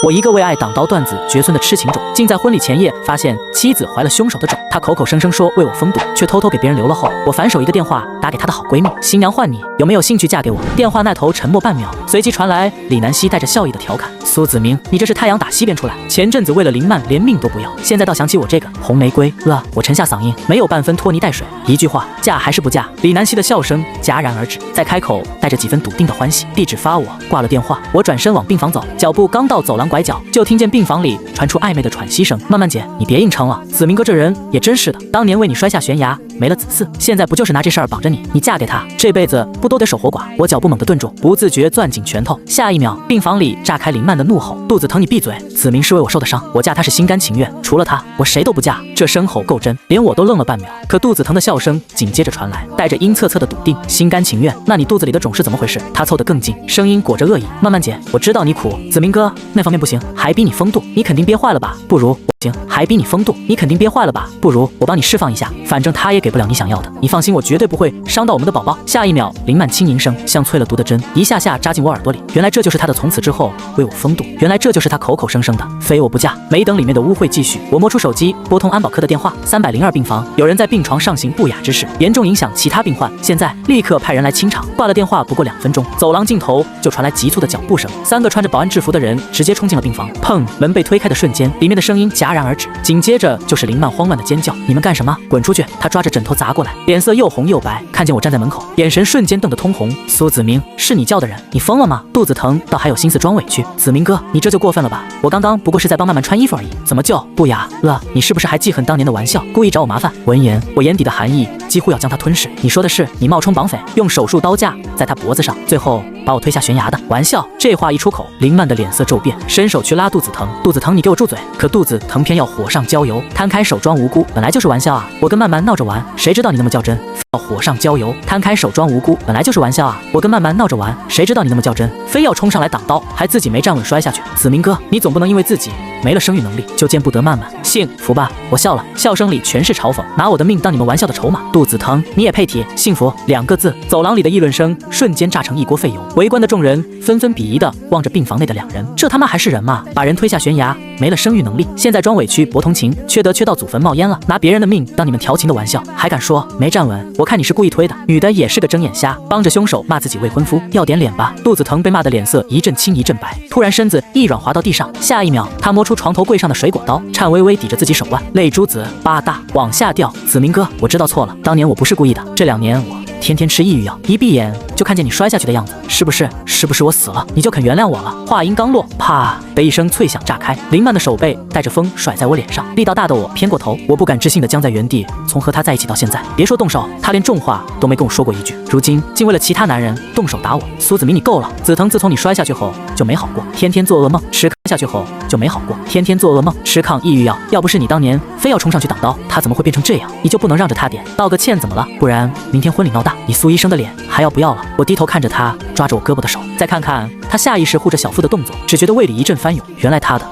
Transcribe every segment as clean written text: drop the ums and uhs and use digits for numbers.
我一个为爱挡刀断子绝孙的痴情种，竟在婚礼前夜发现妻子怀了凶手的种。他口口声声说为我封堵，却偷偷给别人留了后，我反手一个电话打给他的好闺蜜，新娘唤你，有没有兴趣嫁给我？电话那头沉默半秒，随即传来李南希带着笑意的调侃：苏子明，你这是太阳打西边出来。前阵子为了林曼连命都不要，现在倒想起我这个红玫瑰了。我沉下嗓音，没有半分拖泥带水，一句话，嫁还是不嫁？李南希的笑声戛然而止，再开口带着几分笃定的欢喜，地址发我。挂了电话，我转身往病房走，脚步刚到走廊拐角，就听见病房里传出暧昧的喘息声。慢慢姐，你别硬撑了，子明哥这人也真是的，当年为你摔下悬崖没了子嗣，现在不就是拿这事儿绑着你？你嫁给他，这辈子不都得守活寡？我脚步猛地顿住，不自觉攥紧拳头。下一秒，病房里炸开林曼的怒吼：肚子疼你闭嘴！子明是为我受的伤，我嫁他是心甘情愿，除了他，我谁都不嫁。这声吼够真，连我都愣了半秒。可肚子疼的笑声紧接着传来，带着阴恻恻的笃定：心甘情愿？那你肚子里的种是怎么回事？他凑得更近，声音裹着恶意：慢慢姐，我知道你苦，子明哥那方面不行，还逼你封肚，你肯定憋坏了吧？不如行，还逼你封肚，你肯定憋坏了吧？不如我帮你释放一下，反正他也给不了你想要的，你放心，我绝对不会伤到我们的宝宝。下一秒，林曼轻吟声像淬了毒的针，一下下扎进我耳朵里。原来这就是他的从此之后为我封肚，原来这就是他口口声声的非我不嫁。没等里面的污秽继续，我摸出手机拨通安保科的电话：302病房，有人在病床上行不雅之事，严重影响其他病患，现在立刻派人来清场。挂了电话不过2分钟，走廊尽头就传来急促的脚步声，3个穿着保安制服的人直接冲进了病房。砰！门被推开的瞬间，里面的声音戛然而止，紧接着就是林曼慌乱的尖叫：你们干什么？滚出去！他抓着枕头砸过来，脸色又红又白，看见我站在门口，眼神瞬间瞪得通红。苏子明，是你叫的人？你疯了吗？肚子疼倒还有心思装委屈？子明哥，你这就过分了吧？我刚刚不过是在帮曼曼穿衣服而已，怎么就不雅了？你是不是还记恨当年的玩笑，故意找我麻烦？闻言，我眼底的寒意几乎要将他吞噬。你说的是你冒充绑匪，用手术刀架在他脖子上，最后把我推下悬崖的？玩笑！这话一出口，林曼的脸色骤变，伸手去拉肚子疼。肚子疼，你给我住嘴！可肚子疼偏要火上浇油，摊开手装无辜，本来就是玩笑啊！我跟曼曼闹着玩，谁知道你那么较真？要火上浇油，摊开手装无辜，本来就是玩笑啊！我跟曼曼闹着玩，谁知道你那么较真？非要冲上来挡刀，还自己没站稳摔下去。子明哥，你总不能因为自己没了生育能力就见不得曼曼，幸福吧？我笑了，笑声里全是嘲讽，拿我的命当你们玩笑的筹码。肚子疼你也配提幸福2个字？走廊里的议论声瞬间炸成一锅沸油，围观的众人纷纷鄙夷地望着病房内的2人，这他妈还是人吗？把人推下悬崖，没了生育能力，现在装委屈博同情，缺德缺到祖坟冒烟了，拿别人的命当你们调情的玩笑，还敢说没站稳？我看你是故意推的。女的也是个睁眼瞎，帮着凶手骂自己未婚夫，要点脸吧？肚子疼被骂的脸色一阵青一阵白，突然身子一软滑到地上，下一秒他摸出床头柜上的水果刀，颤巍巍抵着自己手腕，泪珠子吧嗒往下掉。子明哥，我知道错了，当年我不是故意的，这2年我天天吃抑郁药，一闭眼就看见你摔下去的样子，是不是我死了你就肯原谅我了？话音刚落，啪的一声脆响炸开，林曼的手背带着风甩在我脸上，力道大的我偏过头，我不敢置信的僵在原地。从和他在一起到现在，别说动手，他连重话都没跟我说过一句，如今竟为了其他男人动手打我。苏子明，你够了！子腾自从你摔下去后就没好过，天天做噩梦，吃下去后就没好过，天天做噩梦，吃抗抑郁药。要不是你当年非要冲上去挡刀，他怎么会变成这样？你就不能让着他点，道个歉怎么了？不然明天婚礼闹大，你苏医生的脸还要不要了？我低头看着他抓着我胳膊的手，再看看他下意识护着小腹的动作，只觉得胃里一阵翻涌。原来他的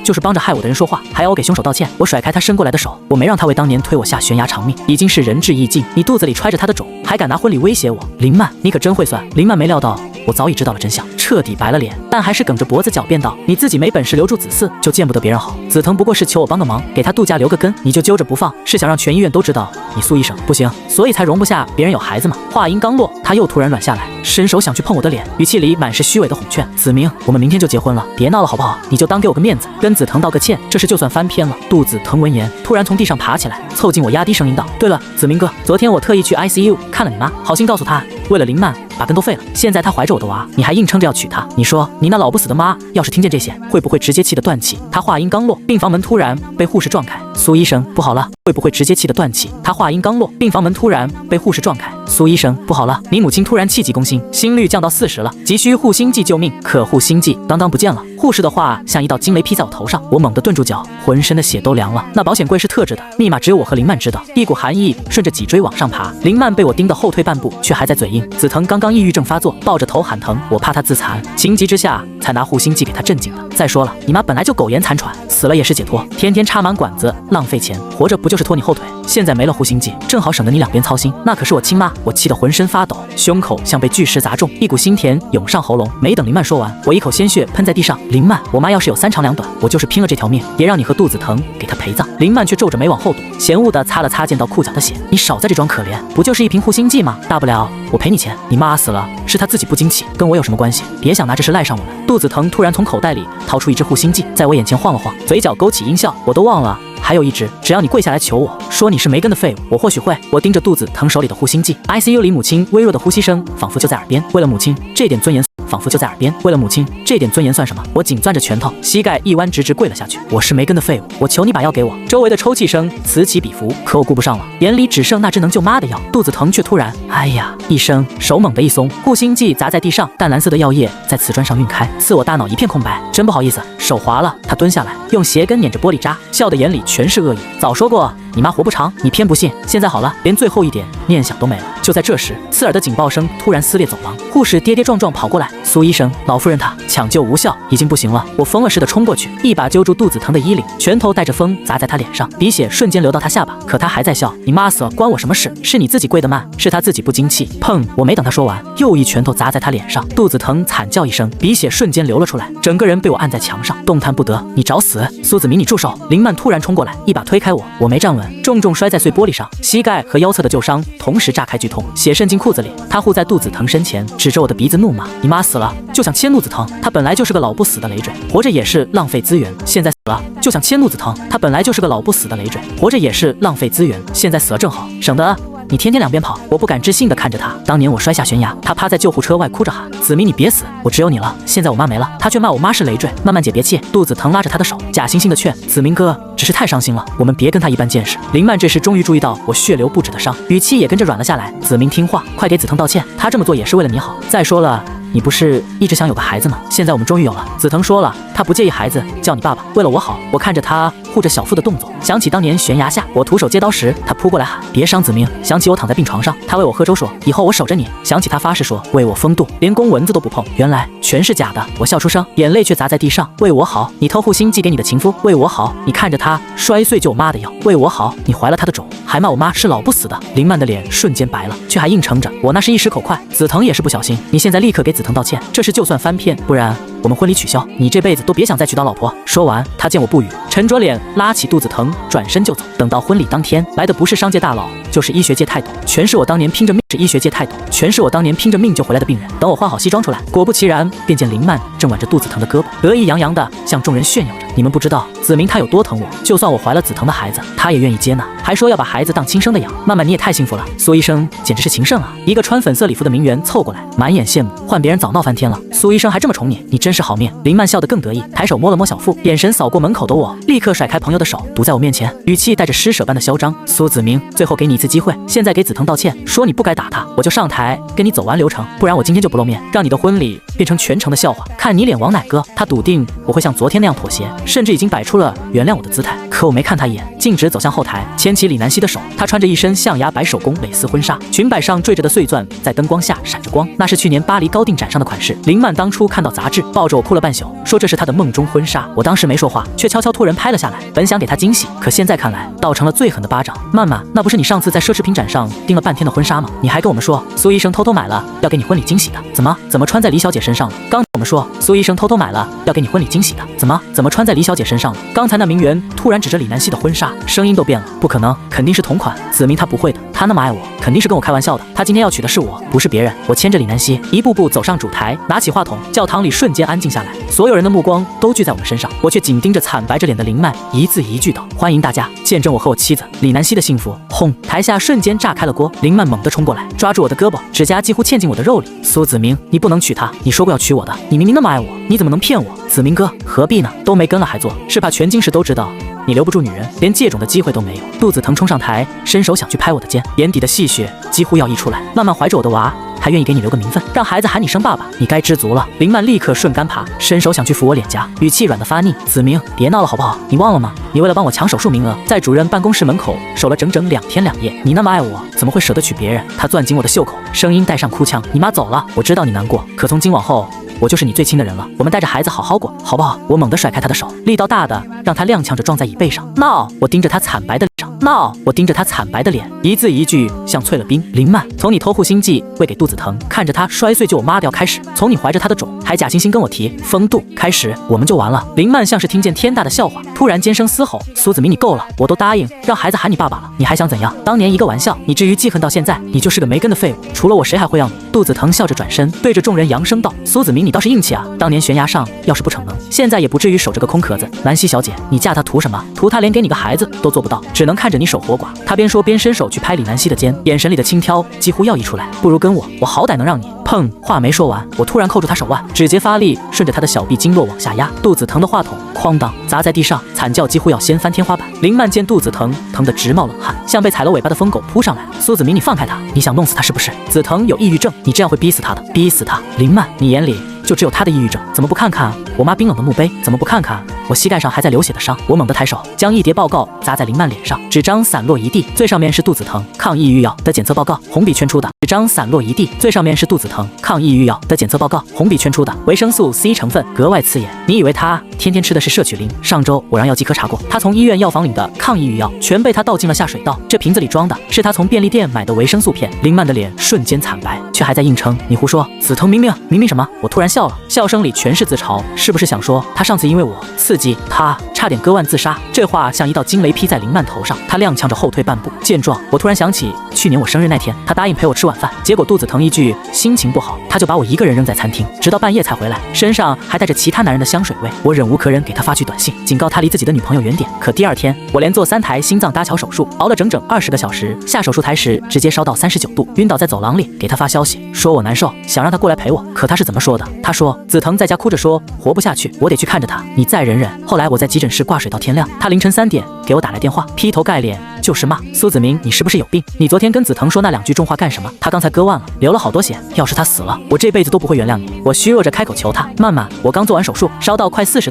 就是帮着害我的人说话，还要我给凶手道歉。我甩开他伸过来的手，我没让他为当年推我下悬崖偿命，已经是仁至义尽。你肚子里揣着他的种，还敢拿婚礼威胁我？林曼，你可真会算！林曼没料到我早已知道了真相，彻底白了脸，但还是梗着脖子狡辩道：你自己没本事留住子嗣，就见不得别人好。子腾不过是求我帮个忙，给他度假留个根，你就揪着不放，是想让全医院都知道你苏医生不行，所以才容不下别人有孩子嘛。话音刚落，他又突然软下来，伸手想去碰我的脸，语气里满是虚伪的哄劝：子明，我们明天就结婚了，别闹了好不好？你就当给我个面子，跟子腾道个歉，这事就算翻篇了。肚子疼闻言突然从地上爬起来，凑近我压低声音道：对了，子明哥，昨天我特意去 ICU 看了你妈，好心告诉她，为了林曼把根都废了，现在她怀着我的娃，你还硬撑着要娶她，你说你那老不死的妈要是听见这些，会不会直接气得断气？他话音刚落，病房门突然被护士撞开，苏医生不好了，会不会直接气得断气？他话音刚落，病房门突然被护士撞开，苏医生不好了，你母亲突然气急攻心，心率降到40了，急需护心剂救命，可护心剂当不见了。护士的话像一道惊雷劈在我头上，我猛地顿住脚，浑身的血都凉了。那保险柜是特制的，密码只有我和林曼知道。一股寒意顺着脊椎往上爬，林曼被我盯得后退半步，却还在嘴硬。子腾刚刚抑郁症发作，抱着头喊疼，我怕他自残，情急之下才拿护心剂给他镇静的。再说了，你妈本来就苟延残喘，死了也是解脱，天天插满管子，浪费钱，活着不就是拖你后腿？现在没了护心剂，正好省得你两边操心。那可是我亲妈，我气得浑身发抖，胸口像被巨石砸中，一股腥甜涌上喉咙。没等林曼说完，我一口鲜血喷在地上。林曼，我妈要是有3长2短，我就是拼了这条命，也让你和肚子疼给她陪葬。林曼却皱着眉往后躲，嫌恶地擦了擦溅到裤脚的血。你少在这装可怜，不就是一瓶护心剂吗？大不了我赔你钱。你妈死了，是她自己不经气，跟我有什么关系？别想拿这事赖上我们。肚子疼突然从口袋里掏出一支护心剂，在我眼前晃了晃，嘴角勾起阴笑。我都忘了还有一只，只要你跪下来求我说你是没根的废物，我或许会。我盯着肚子疼手里的护心剂 ，ICU 里母亲微弱的呼吸声仿佛就在耳边。为了母亲，这点尊严仿佛就在耳边。为了母亲，这点尊严算什么？我紧攥着拳头，膝盖一弯，直直跪了下去。我是没根的废物，我求你把药给我。周围的抽泣声此起彼伏，可我顾不上了，眼里只剩那只能救妈的药。肚子疼却突然，哎呀一声，手猛地一松，护心剂砸在地上，淡蓝色的药液在瓷砖上晕开，刺我大脑一片空白。真不好意思，手滑了。他蹲下来，用鞋跟捻着玻璃渣，笑的眼里全是恶意。早说过你妈活不长，你偏不信。现在好了，连最后一点念想都没了。就在这时，刺耳的警报声突然撕裂走廊，护士跌跌撞撞跑过来。苏医生，老夫人她抢救无效，已经不行了。我疯了似的冲过去，一把揪住肚子疼的衣领，拳头带着风砸在她脸上，鼻血瞬间流到她下巴。可她还在笑。你妈死了关我什么事？是你自己跪得慢，是她自己不经气。砰！我没等她说完，又一拳头砸在她脸上，肚子疼惨叫一声，鼻血瞬间流了出来，整个人被我按在墙上，动弹不得。你找死！苏子明，你住手！林曼突然冲过来，一把推开我，我没站稳，重重摔在碎玻璃上，膝盖和腰侧的旧伤同时炸开剧痛，血渗进裤子里。他护在肚子疼身前，指着我的鼻子怒骂：你妈死了就想牵肚子疼，她本来就是个老不死的累赘，活着也是浪费资源，现在死了就想牵肚子疼，她本来就是个老不死的累赘，活着也是浪费资源，现在死了正好，省得你天天两边跑。我不敢置信地看着他，当年我摔下悬崖，他趴在救护车外哭着喊：子明你别死，我只有你了。现在我妈没了，他却骂我妈是累赘。慢慢姐别气。肚子疼拉着他的手，假惺惺地劝：子明哥只是太伤心了，我们别跟他一般见识。林曼这时终于注意到我血流不止的伤，语气也跟着软了下来：子明听话，快给子腾道歉，他这么做也是为了你好。再说了，你不是一直想有个孩子吗？现在我们终于有了。子腾说了，他不介意孩子叫你爸爸。为了我好，我看着他护着小腹的动作，想起当年悬崖下我徒手接刀时，他扑过来喊别伤子明。想起我躺在病床上，他喂我喝粥说以后我守着你。想起他发誓说为我封肚，连公蚊子都不碰。原来全是假的。我笑出声，眼泪却砸在地上。为我好，你偷护心剂给你的情夫。为我好，你看着他摔碎救我妈的药。为我好，你怀了他的种，还骂我妈是老不死的。林曼的脸瞬间白了，却还硬撑着。我那是一时口快，子腾也是不小心。你现在立刻给子腾道歉，这事就算翻篇，不然我们婚礼取消，你这辈子都别想再娶到老婆。说完，他见我不语，沉着脸拉起肚子疼，转身就走。等到婚礼当天，来的不是商界大佬，就是医学界泰斗，全是我当年拼着命是医学界泰斗，全是我当年拼着命救回来的病人。等我换好西装出来，果不其然，便见林曼正挽着肚子疼的胳膊，得意洋洋地向众人炫耀着：你们不知道子明他有多疼我，就算我怀了子腾的孩子，他也愿意接纳，还说要把孩子当亲生的养。曼曼你也太幸福了，苏医生简直是情圣啊！一个穿粉色礼服的名媛凑过来，满眼羡慕，换别人早闹翻天了，苏医生还这么宠你，你真是好命。林曼笑得更得意，抬手摸了摸小腹，眼神扫过门口的我，立刻甩开朋友的手，堵在我面前，语气带着施舍般的嚣张：苏子明，最后给你一次机会，现在给子腾道歉，说你不该打他，我就上台跟你走完流程，不然我今天就不露面，让你的婚礼变成全城的笑话，看你脸往哪搁。他笃定我会像昨天那样妥协，甚至已经摆出了原谅我的姿态，可我没看他一眼，径直走向后台，牵起李南希的手。她穿着一身象牙白手工蕾丝婚纱，裙摆上缀着的碎钻在灯光下闪着光，那是去年巴黎高定展上的款式。林曼当初看到杂志，抱着我哭了半宿，说这是她的梦中婚纱。我当时没说话，却悄悄托人拍了下来，本想给她惊喜，可现在看来，倒成了最狠的巴掌。曼曼，那不是你上次在奢侈品展上盯了半天的婚纱吗？你还跟我们说苏医生偷偷买了，要给你婚礼惊喜的，怎么穿在李小姐身上了？刚我们说苏医生偷偷买了，要给你婚礼惊喜的，怎么穿在李小姐身上了？刚才那名媛突然指着李南希的婚纱，声音都变了。不可能，肯定是同款。子明他不会的，他那么爱我，肯定是跟我开玩笑的。他今天要娶的是我，不是别人。我牵着李南希一步步走上主台，拿起话筒，教堂里瞬间安静下来，所有人的目光都聚在我们身上，我却紧盯着惨白着脸的林曼，一字一句道：欢迎大家见证我和我妻子李南希的幸福。轰！台下瞬间炸开了锅，林曼猛地冲过来，抓住我的胳膊，指甲几乎嵌进我的肉里。苏子明，你不能娶她，你说过要娶我的，你明明那么爱我，你怎么能骗我？子明哥，何必呢？都没跟了还做，是怕全京市都知道你留不住女人，连借种的机会都没有。肚子疼冲上台，伸手想去拍我的肩，眼底的戏谑几乎要溢出来。慢慢怀着我的娃，还愿意给你留个名分，让孩子喊你声爸爸，你该知足了。林曼立刻顺杆爬，伸手想去扶我脸颊，语气软得发腻：子明，别闹了好不好？你忘了吗？你为了帮我抢手术名额，在主任办公室门口守了整整2天2夜。你那么爱我，怎么会舍得娶别人？他攥紧我的袖口，声音带上哭腔：你妈走了，我知道你难过，可从今往后我就是你最亲的人了，我们带着孩子好好过，好不好？我猛地甩开他的手，力道大的让他踉跄着撞在椅背上。闹！我盯着他惨白的脸，闹！我盯着他惨白的脸，一字一句像淬了冰。林曼，从你偷护心剂喂给肚子疼，看着他摔碎就我妈掉开始，从你怀着他的种还假惺惺跟我提风度开始，我们就完了。林曼像是听见天大的笑话，突然尖声嘶吼：苏子明，你够了！我都答应让孩子喊你爸爸了，你还想怎样？当年一个玩笑，你至于记恨到现在？你就是个没根的废物，除了我谁还会要你？肚子疼笑着转身对着众人扬声道：苏子明，你倒是硬气啊！当年悬崖上要是不逞能，现在也不至于守着个空壳子。南希小姐，你嫁他图什么？图他连给你个孩子都做不到，只能看着你守活寡。他边说边伸手去拍李南希的肩，眼神里的轻佻几乎要溢出来。不如跟我好歹能让你……砰！话没说完，我突然扣住他手腕，指节发力顺着他的小臂经络往下压，肚子疼的话筒哐当砸在地上，惨叫几乎要掀翻天花板。林曼见肚子疼得直冒冷汗，像被踩了尾巴的疯狗扑上来。苏子明，你放开他，你想弄死他是不是？子腾有抑郁症，你这样会逼死他的，逼死他！林曼，你眼里就只有他的抑郁症，怎么不看看我妈冰冷的墓碑？怎么不看看我膝盖上还在流血的伤？我猛地抬手，将一叠报告砸在林曼脸上，纸张散落一地，最上面是肚子疼抗抑郁药的检测报告，红笔圈出的。纸张散落一地，最上面是肚子疼抗抑郁药的检测报告，红笔圈出的。维生素 C 成分格外刺眼，你以为他天天吃的是摄取灵？上周我让药剂科查过，他从医院药房领的抗抑郁药全被他倒进了下水道，这瓶子里装的是他从便利店买的维生素片。林曼的脸瞬间惨白，却还在硬撑：你胡说！子腾明明什么？我突然笑了，笑声里全是自嘲，是不是想说他上次因为我刺激他差点割腕自杀？这话像一道惊雷劈在林曼头上，他踉跄着后退半步。见状，我突然想起去年我生日那天，他答应陪我吃晚饭，结果肚子疼一句心情不好，他就把我一个人扔在餐厅，直到半夜才回来，身上还带着其他男人的香水味。我忍无可忍，给他发去短信，警告他离自己的女朋友远点。可第二天，我连做3台心脏搭桥手术，熬了整整20个小时，下手术台时直接烧到39度，晕倒在走廊里，给他发消息说我难受，想让他过来陪我。可他是怎么说的？他说子腾在家哭着说活不下去，我得去看着他，你再忍忍。后来我在急诊室挂水到天亮，他凌晨3点给我打来电话，劈头盖脸就是骂：苏子明，你是不是有病？你昨天跟子腾说那2句重话干什么？他刚才割腕了，流了好多血，要是他死了，我这辈子都不会原谅你。我虚弱着开口求他：曼曼，我刚做完手术，烧到快40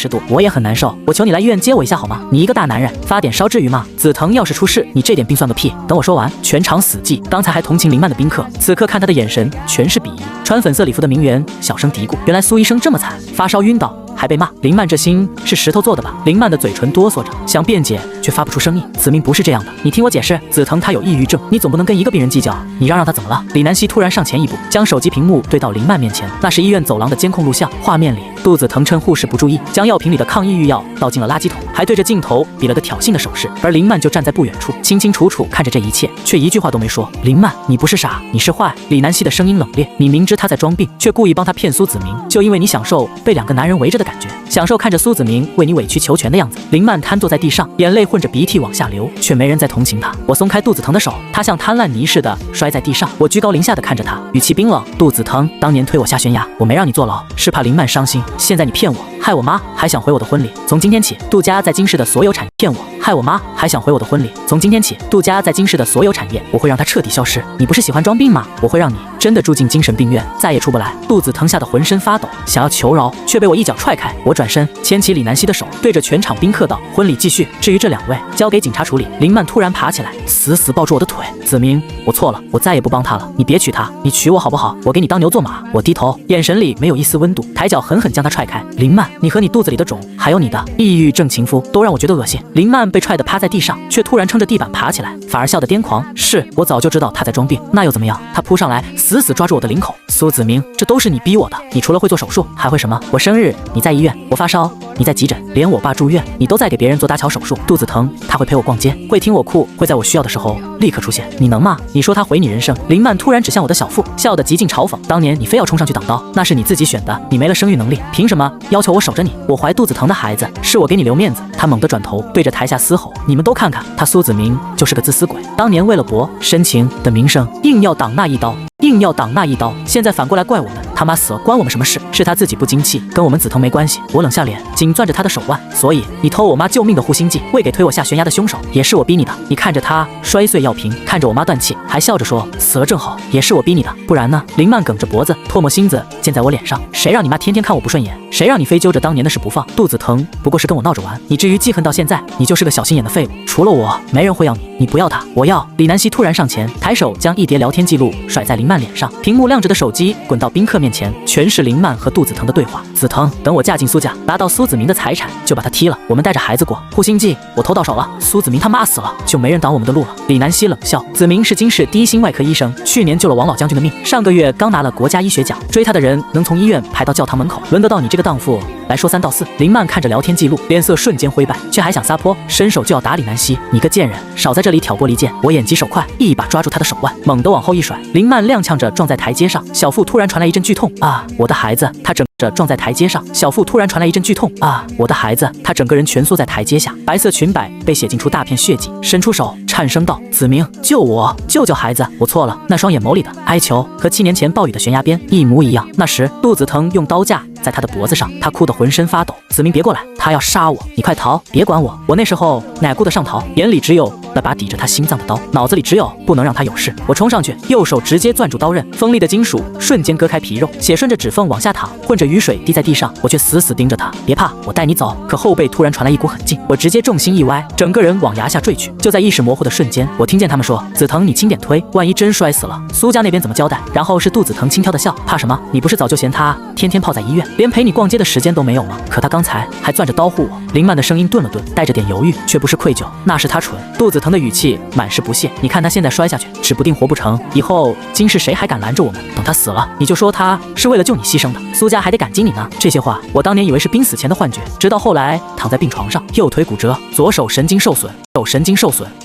度，我也很难受，我求你来医院接我一下好吗？你一个大男人发点烧至于吗？子腾要是出事，你这点病算个屁！等我说完，全场死寂。刚才还同情林曼的宾客，此刻看他的眼神全是鄙夷。穿粉色礼服的名媛小声嘀咕：原来苏医生这么惨，发烧晕倒还被骂。林曼这心是石头做的吧？林曼的嘴唇哆嗦着，想辩解却发不出声音。子明不是这样的，你听我解释，子腾他有抑郁症，你总不能跟一个病人计较，你让他怎么了？李南希突然上前一步，将手机屏幕对到林曼面前，那是医院走廊的监控录像，画面里肚子疼趁护士不注意，将药瓶里的抗抑郁药倒进了垃圾桶，还对着镜头比了个挑衅的手势，而林曼就站在不远处，清清楚楚看着这一切，却一句话都没说。林曼，你不是傻，你是坏。李南希的声音冷冽，你明知他在装病，却故意帮他骗苏子明，就因为你享受被2个男人围着的感觉，享受看着苏子明为你委曲求全的样子。林曼瘫坐在地上，眼泪混着鼻涕往下流，却没人在同情他。我松开肚子疼的手，他像摊烂泥似的摔在地上，我居高临下的看着他，语气冰冷：肚子疼，当年推我下悬崖，我没让你坐牢，是怕林曼伤心，现在你骗我，害我妈还想回我的婚礼。从今天起，杜家在京市的所有产业骗我，害我妈还想回我的婚礼。从今天起，杜家在京市的所有产业，我会让它彻底消失。你不是喜欢装病吗？我会让你真的住进精神病院，再也出不来。肚子疼吓得浑身发抖，想要求饶，却被我一脚踹开。我转身牵起李南希的手，对着全场宾客道：婚礼继续，至于这2位，交给警察处理。林曼突然爬起来，死死抱住我的腿：子明，我错了，我再也不帮他了，你别娶她，你娶我好不好？我给你当牛做马。我低头，眼神里没有一丝温度，抬脚狠狠将他踹开。林曼，你和你肚子里的种，还有你的抑郁症情夫，都让我觉得恶心。林曼被踹得趴在地上，却突然撑着地板爬起来，反而笑得癫狂。是我早就知道他在装病，那又怎么样？他扑上来，死死抓住我的领口。苏子明，这都是你逼我的，你除了会做手术，还会什么？我生日你在医院，我发烧你在急诊，连我爸住院你都在给别人做搭桥手术。肚子疼他会陪我逛街，会听我哭，会在我需要的时候立刻出现。你能吗？你说他毁你人生？林曼突然指向我的小腹，笑得极尽嘲讽。当年你非要冲上去挡刀，那是你自己选的，你没了生育能力，凭什么要求我守着你？我怀肚子疼的孩子，是我给你留面子。他猛地转头对着台下嘶吼：你们都看看，他苏子明就是个自私鬼，当年为了博深情的名声，硬要挡那一刀，现在反过来怪我们，他妈死了关我们什么事？是他自己不争气，跟我们子腾没关系。我冷下脸，紧攥着他的手腕。所以你偷我妈救命的护心剂，喂给推我下悬崖的凶手，也是我逼你的。你看着他摔碎药瓶，看着我妈断气，还笑着说死了正好，也是我逼你的，不然呢？林曼梗着脖子，唾沫星子溅在我脸上，谁让你妈天天看我不顺眼？谁让你非揪着当年的事不放？肚子疼不过是跟我闹着玩，你至于记恨到现在？你就是个小心眼的废物，除了我，没人会要你。你不要他，我要。李南希突然上前，抬手将一叠聊天记录甩在林曼脸上，屏幕亮着的手机滚到宾客面前，全是林曼和杜子腾的对话。子腾，等我嫁进苏家，拿到苏子明的财产，就把他踢了，我们带着孩子过。护心计我偷到手了，苏子明他妈死了，就没人挡我们的路了。李南希冷笑，子明是京市第一心外科医生，去年救了王老将军的命，上个月刚拿了国家医学奖，追他的人能从医院排到教堂门口，轮得到你这个荡妇来说三道四？林曼看着聊天记录，脸色瞬间灰败，却还想撒泼，伸手就要打李南希。你个贱人，少在这里挑拨离间！我眼疾手快，一把抓住他的手腕，猛地往后一甩，林曼踉跄着撞在台阶上，小腹突然传来一阵剧痛啊！我的孩子！他整着撞在台阶上，小腹突然传来一阵剧痛啊！我的孩子！他整个人蜷缩在台阶下，白色裙摆被血浸出大片血迹，伸出手颤声道：“子明，救我！救救孩子！我错了。”那双眼眸里的哀求和7年前暴雨的悬崖边一模一样。那时肚子疼用刀架在他的脖子上，他哭得浑身发抖。子明别过来，他要杀我！你快逃，别管我！我那时候哪顾得上逃，眼里只有那把抵着他心脏的刀，脑子里只有不能让他有事。我冲上去，右手直接攥住刀刃，锋利的金属瞬间割开皮肉，血顺着指缝往下淌，混着雨水滴在地上。我却死死盯着他，别怕，我带你走。可后背突然传来一股狠劲，我直接重心一歪，整个人往崖下坠去。就在意识模糊的瞬间，我听见他们说：“子腾，你轻点推，万一真摔死了，苏家那边怎么交代？”然后是杜子腾轻佻的笑：“怕什么？你不是早就嫌他天天泡在医院，连陪你逛街的时间都没有吗？可他刚才还攥着刀护我。”林曼的声音顿了顿，带着点犹豫，却不是愧疚，那是他蠢。杜子腾的语气满是不屑：“你看他现在摔下去，指不定活不成，以后京市谁还敢拦着我们？等他死了，你就说他是为了救你牺牲的，苏家还得感激你呢。”这些话我当年以为是濒死前的幻觉，直到后来躺在病床上，右腿骨折，左手神经受损。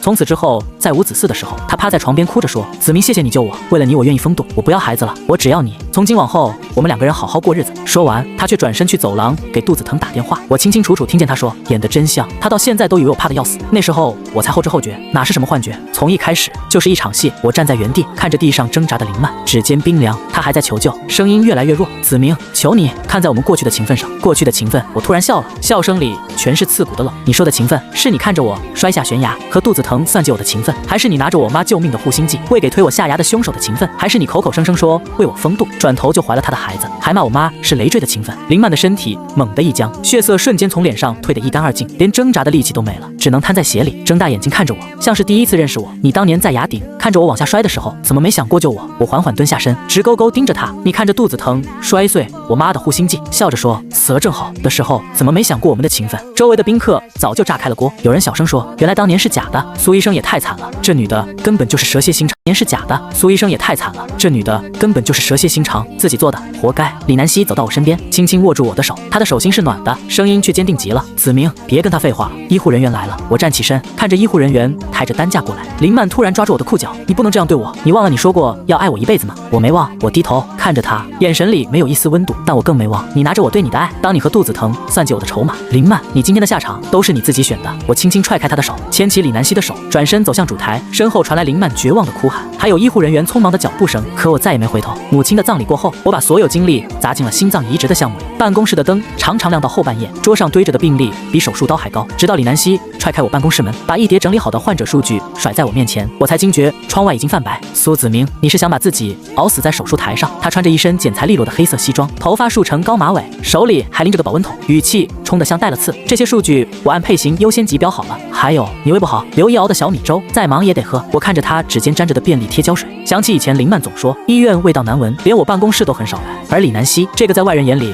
从此之后，在5子嗣的时候，他趴在床边哭着说：“子明，谢谢你救我，为了你我愿意封堵，我不要孩子了，我只要你。从今往后，我们2个人好好过日子。”说完，他却转身去走廊给杜子腾打电话。我清清楚楚听见他说：“演得真像，他到现在都以为我怕得要死。”那时候我才后知后觉，哪是什么幻觉，从一开始就是一场戏。我站在原地，看着地上挣扎的林曼，指尖冰凉，他还在求救，声音越来越弱：“子明，求你看在我们过去的情分上，过去的情分。”我突然笑了，笑声里全是刺骨的冷。你说的情分，是你看着我摔下悬崖和肚子疼算计我的情分，还是你拿着我妈救命的护心计喂给推我下崖的凶手的情分，还是你口口声声说为我封肚，转头就怀了他的孩子，还骂我妈是累赘的情分？林曼的身体猛地一僵，血色瞬间从脸上退得一干二净，连挣扎的力气都没了，只能瘫在血里，睁大眼睛看着我，像是第一次认识我。你当年在崖顶看着我往下摔的时候，怎么没想过救我？我缓缓蹲下身，直勾勾盯着他。你看着肚子疼摔碎我妈的护心计，笑着说死了正好的时候，怎么没想过我们的情分？周围的宾客早就炸开了锅，有人小声说：“原来当年是假的，苏医生也太惨了，这女的根本就是蛇蝎心肠。”年是假的，苏医生也太惨了，这女的根本就是蛇蝎心肠，自己做的，活该。李南希走到我身边，轻轻握住我的手，她的手心是暖的，声音却坚定极了：“子明，别跟他废话了，医护人员来了。”我站起身，看着医护人员抬着担架过来。林曼突然抓住我的裤脚：“你不能这样对我，你忘了你说过要爱我一辈子吗？”我没忘，我低头看着他，眼神里没有一丝温度，但我更没忘你拿着我对你的爱，当你和肚子疼算计我的筹码。林曼，你今天的下场都是你自己选的。我轻轻踹开他的手，牵起李南希的手，转身走向主台，身后传来林曼绝望的哭喊，还有医护人员匆忙的脚步声。可我再也没回头。母亲的葬礼过后，我把所有精力砸进了心脏移植的项目里。办公室的灯常常亮到后半夜，桌上堆着的病历比手术刀还高。直到李南希踹开我办公室门，把一叠整理好的患者数据甩在我面前，我才惊觉窗外已经泛白。苏子明，你是想把自己熬死在手术台上？他穿着一身剪裁利落的黑色西装，头发束成高马尾，手里还拎着个保温桶，语气冲得像带了刺。这些数据我按配型优先级标好了。还有，你胃不好，刘姨熬的小米粥，再忙也得喝。我看着他指尖沾着的便利贴胶水，想起以前林曼总说医院味道难闻，连我办公室都很少来。而李南希这个在外人眼里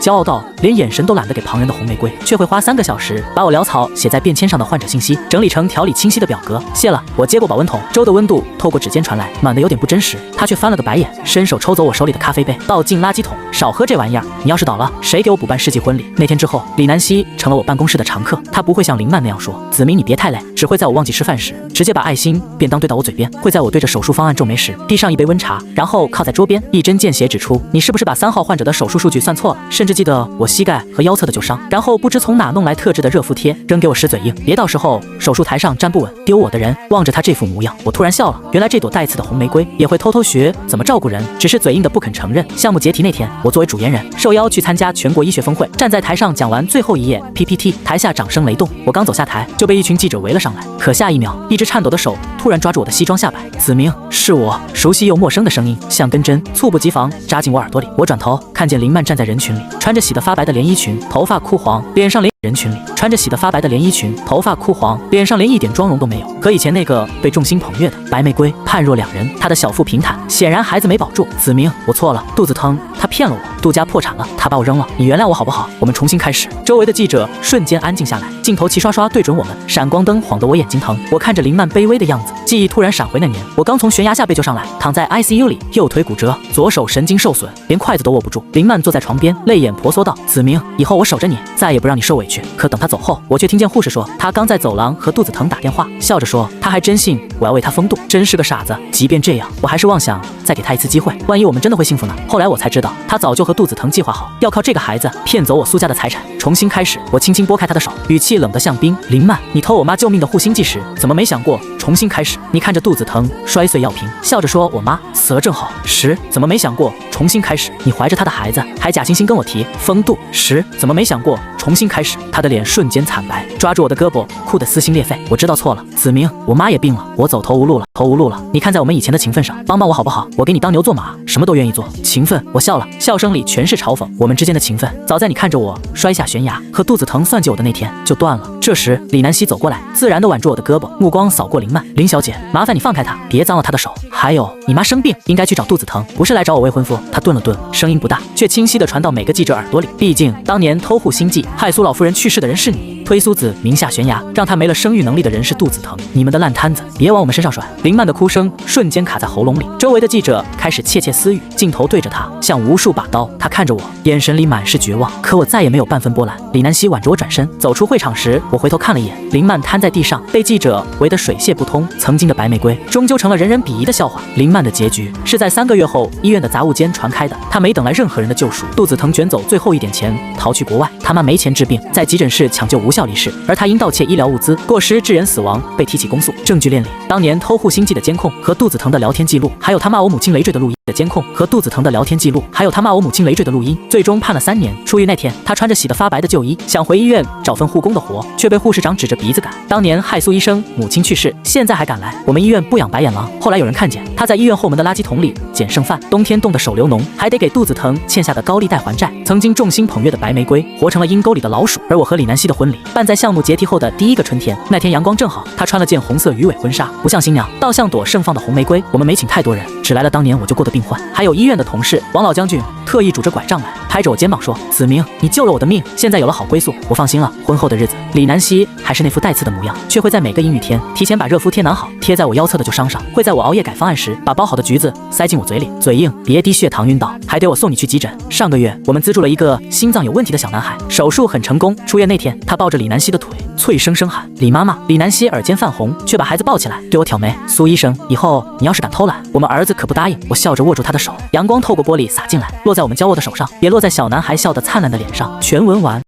骄傲到连眼神都懒得给旁人的红玫瑰，却会花3个小时把我潦草写在便签上的患者信息整理成条理清晰的表格。谢了。我接过保温桶，粥的温度透过指尖传来，暖得有点不真实。他却翻了个白眼，伸手抽走我手里的咖啡杯，倒进垃圾桶。少喝这玩意儿，你要是倒了，谁给我补办世纪婚礼？那天之后，李南希成了我办公室的常客。他不会像林曼那样说子明你别太累，只会在我忘记吃饭时，直接把爱心便当兑到我嘴边，会在我对着手术方案皱眉时递上一杯温茶，然后靠在桌边一针见血指出你是不是把3号患者的手术数据算错了，甚至记得我膝盖和腰侧的旧伤，然后不知从哪弄来特制的热敷贴，扔给我使嘴硬，别到时候手术台上站不稳丢我的人。望着他这副模样，我突然笑了，原来这朵带刺的红玫瑰也会偷偷学怎么照顾人，只是嘴硬的不肯承认。项目解体那天，我作为主研人受邀去参加全国医学峰会，站在台上讲完最后一页 PPT， 台下掌声雷动，我刚走下台就被一群记者围了上来，可下一秒一只颤抖的手突然抓住我的西装下摆。子明，是我，熟悉又陌生的声音像根针猝不及防扎进我耳朵里。我转头看见林曼站在人群里，穿着洗得发白的连衣裙，头发枯黄，脸上连人群里穿着洗得发白的连衣裙，头发枯黄，脸上连一点妆容都没有。和以前那个被众星捧月的白玫瑰判若两人。她的小腹平坦，显然孩子没保住。子明，我错了，肚子疼，他骗了我，杜家破产了，他把我扔了，你原谅我好不好？我们重新开始。周围的记者瞬间安静下来，镜头齐刷刷对准我们，闪光灯晃得我眼睛疼。我看着林曼卑微的样子，记忆突然闪回那年，我刚从悬崖下被救上来，躺在 ICU 里，右腿骨折，左手神经受损，连筷子都握不住。林曼坐在床边，泪眼婆娑道：“子明，以后我守着你，再也不让你受委屈。”可等他走后，我却听见护士说，他刚在走廊和肚子疼打电话，笑着说，他还真信我要为他封肚，真是个傻子。即便这样，我还是妄想再给他一次机会，万一我们真的会幸福呢？后来我才知道，他早就和肚子疼计划好，要靠这个孩子骗走我苏家的财产，重新开始。我轻轻拨开他的手，语气冷得像冰。林曼，你偷我妈救命的护心计时，怎么没想过重新开始？你看着肚子疼摔碎药瓶，笑着说我妈死了正好时，怎么没想过重新开始？你怀着他的孩子，还假惺惺跟我提封肚时，怎么没想过重新开始？他的脸瞬间惨白，抓住我的胳膊，哭得撕心裂肺。我知道错了，子明，我妈也病了，我走投无路了，投无路了。你看在我们以前的情分上，帮帮我好不好？我给你当牛做马，什么都愿意做。情分，我笑了，笑声里全是嘲讽。我们之间的情分，早在你看着我摔下悬崖和肚子疼算计我的那天就断了。这时，李南希走过来，自然地挽住我的胳膊，目光扫过林曼。林小姐，麻烦你放开他，别脏了他的手。还有，你妈生病，应该去找肚子疼，不是来找我未婚夫。他顿了顿，声音不大，却清晰地传到每个记者耳朵里。毕竟，当年偷护心计，害苏老夫人去世的人是你，推苏子明下悬崖，让他没了生育能力的人是肚子疼。你们的烂摊子，别往我们身上甩。林曼的哭声瞬间卡在喉咙里，周围的记者开始窃窃私语，镜头对着他，像无数把刀。他看着我，眼神里满是绝望。可我再也没有半分波澜。李南希挽着我转身走出会场时，我回头看了一眼，林曼瘫在地上，被记者围得水泄不通。曾经的白玫瑰，终究成了人人鄙夷的笑话。林曼的结局是在3个月后医院的杂物间传开的，他没等来任何人的救赎，肚子疼卷走最后一点钱，逃去国外。他妈没钱治病，在急诊室抢救无效离世，而他因盗窃医疗物资过失致人死亡，被提起公诉。证据链里，当年偷护心计的监控和肚子疼的聊天记录，还有他骂我母亲累赘的录音的监控和肚子疼的聊天记录，还有他骂我母亲累赘的录音，最终判了3年。出狱那天，他穿着洗得发白的旧衣，想回医院找份护工的活，却被护士长指着鼻子赶。当年害苏医生母亲去世，现在还敢来我们医院不养白眼狼。后来有人看见他在医院后门的垃圾桶里捡剩饭，冬天冻得手流脓，还得给肚子疼欠下的高利贷还债。曾经众星捧月的白玫瑰，活成了阴沟里的老鼠。而我和李南希的婚礼办在项目解体后的第一个春天，那天阳光正好，她穿了件红色鱼尾婚纱，不像新娘，倒像朵盛放的红玫瑰。我们没请太多人，只来了当年我就过的病患，还有医院的同事。王老将军特意拄着拐杖来，拍着我肩膀说：“子明，你救了我的命，现在有了好归宿，我放心了。”婚后的日子，李南希还是那副带刺的模样，却会在每个阴雨天提前把热敷贴囊好，贴在我腰侧的旧伤上；会在我熬夜改方案时，把包好的橘子塞进我嘴里，嘴硬别低血糖晕倒，还得我送你去急诊。上个月，我们资助了一个心脏有问题的小男孩，手术很成功。出院那天，他抱着李南希的腿，脆生生喊：“李妈妈！”李南希耳尖泛红，却把孩子抱起来，对我挑眉：“苏医生，以后你要是敢偷懒，我们儿子可不答应。”我笑着握住他的手，阳光透过玻璃洒进来，落在我们交握的手上，也落在小男孩笑得灿烂的脸上。全文完。